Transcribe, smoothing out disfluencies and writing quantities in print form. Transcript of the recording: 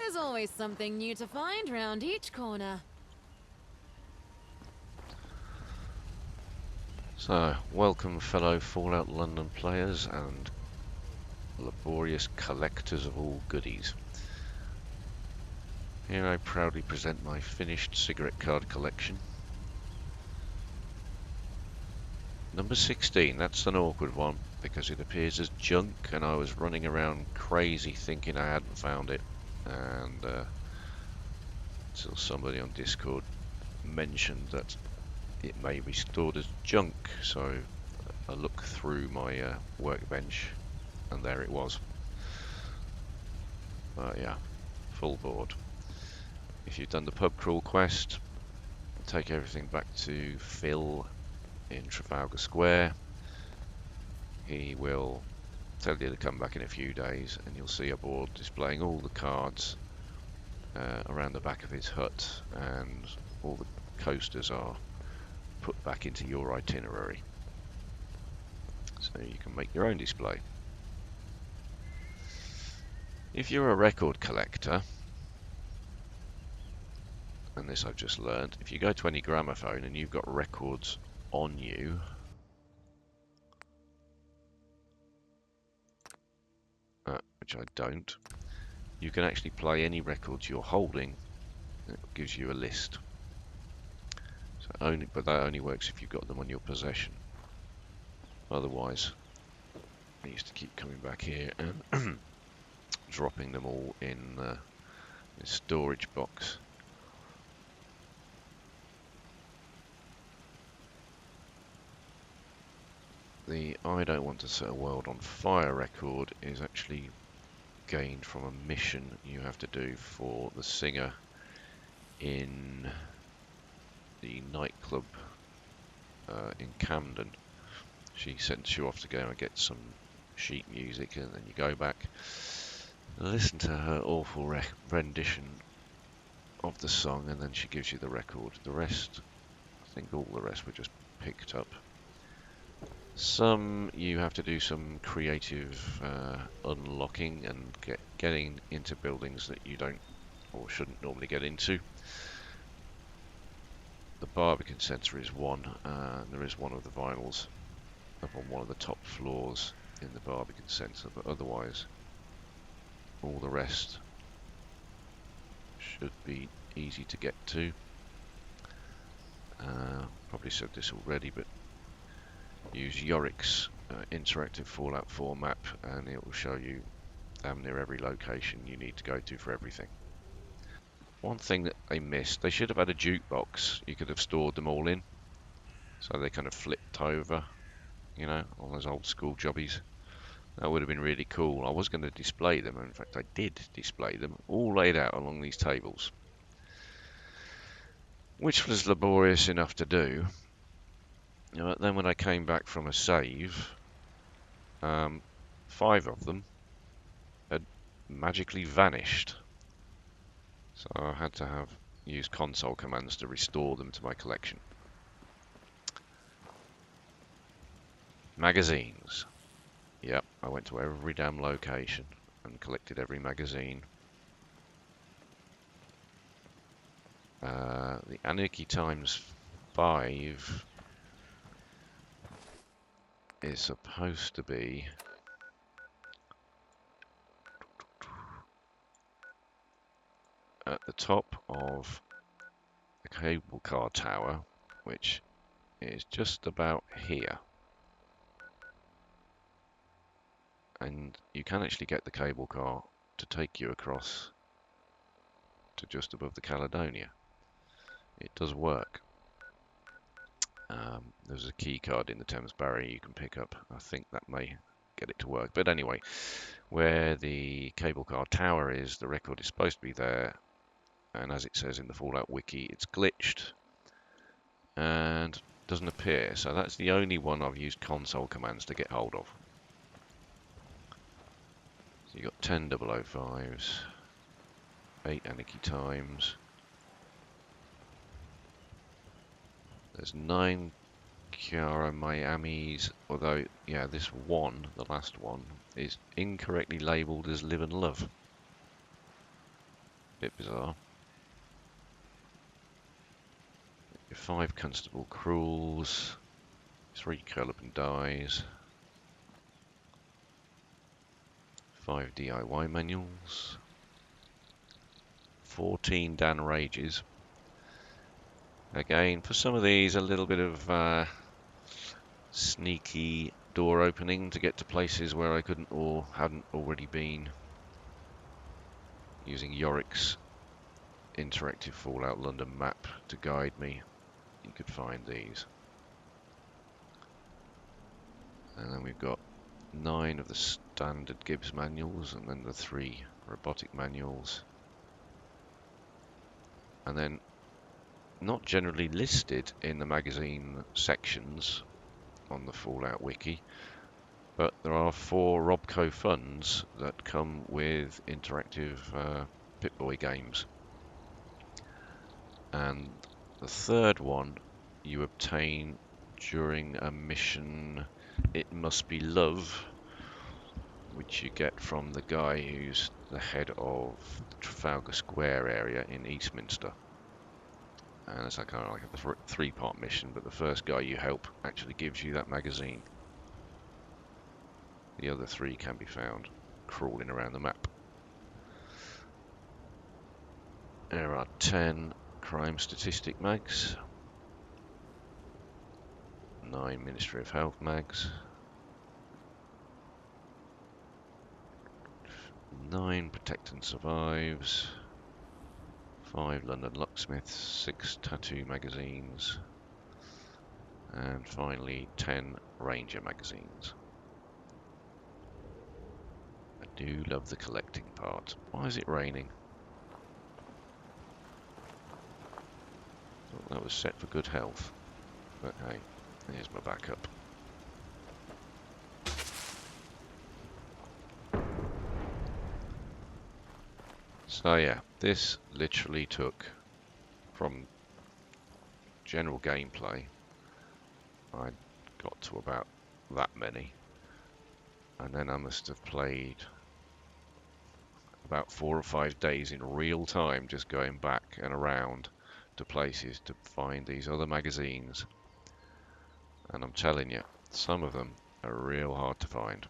There's always something new to find round each corner. So, welcome fellow Fallout London players and laborious collectors of all goodies. Here I proudly present my finished cigarette card collection. Number 16, that's an awkward one because it appears as junk and I was running around crazy thinking I hadn't found it, and until somebody on Discord mentioned that it may be stored as junk, so I looked through my workbench and there it was. Yeah, full board. If you've done the pub crawl quest, take everything back to Phil in Trafalgar Square. He will tell you to come back in a few days and you'll see a board displaying all the cards around the back of his hut, and all the coasters are put back into your itinerary, so you can make your own display. If you're a record collector, and this I've just learned, if you go to any gramophone and you've got records on you, which I don't, you can actually play any records you're holding, and it gives you a list. But that only works if you've got them on your possession. Otherwise, I used to keep coming back here and dropping them all in a storage box. The I don't want to set a world on fire record is actually gained from a mission you have to do for the singer in the nightclub in Camden. She sends you off to go and get some sheet music, and then you go back and listen to her awful rendition of the song, and then she gives you the record. The rest, I think all the rest were just picked up. Some you have to do some creative unlocking and getting into buildings that you don't or shouldn't normally get into. The Barbican Centre is one, and there is one of the vinyls up on one of the top floors in the Barbican Centre, but otherwise all the rest should be easy to get to. Probably said this already, but use Yorick's interactive Fallout 4 map and it will show you damn near every location you need to go to for everything. One thing that they missed, they should have had a jukebox you could have stored them all in, so they kind of flipped over, you know, on those old school jobbies. That would have been really cool. I was going to display them, and in fact I did display them, all laid out along these tables, which was laborious enough to do. But then when I came back from a save, 5 of them had magically vanished. So I had to have used console commands to restore them to my collection. Magazines. Yep, I went to every damn location and collected every magazine. The Anarchy Times 5 is supposed to be at the top of the cable car tower, which is just about here. And you can actually get the cable car to take you across to just above the Caledonia. It does work. There's a key card in the Thames Barrier you can pick up. I think that may get it to work. But anyway, where the cable car tower is, the record is supposed to be there. And as it says in the Fallout Wiki, it's glitched and doesn't appear. So that's the only one I've used console commands to get hold of. So you've got 10 005s, 8 Anarchy Times. There's 9 Chiara Miamis, although, yeah, this one, the last one, is incorrectly labelled as Live and Love. Bit bizarre. Your 5 Constable Cruels, 3 Curl-Up and Dies, 5 DIY manuals, 14 Dan Rages. Again, for some of these, a little bit of sneaky door opening to get to places where I couldn't or hadn't already been, using Yorick's interactive Fallout London map to guide me. You could find these. And then we've got 9 of the standard Gibbs manuals, and then the 3 robotic manuals. And then, not generally listed in the magazine sections on the Fallout wiki, but there are 4 Robco funds that come with interactive Pip-Boy games. And the third one you obtain during a mission, It Must Be Love, which you get from the guy who's the head of the Trafalgar Square area in Eastminster. And it's kind of like a 3-part mission, but the first guy you help actually gives you that magazine. The other 3 can be found crawling around the map. There are 10 crime statistic mags, 9 Ministry of Health mags, 9 Protect and Survives, 5 London Locksmiths, 6 Tattoo magazines, and finally 10 Ranger magazines. I do love the collecting part. Why is it raining? Thought that was set for good health, but hey, here's my backup. So yeah, this literally took, from general gameplay, I got to about that many, and then I must have played about 4 or 5 days in real time, just going back and around to places to find these other magazines. And I'm telling you, some of them are real hard to find.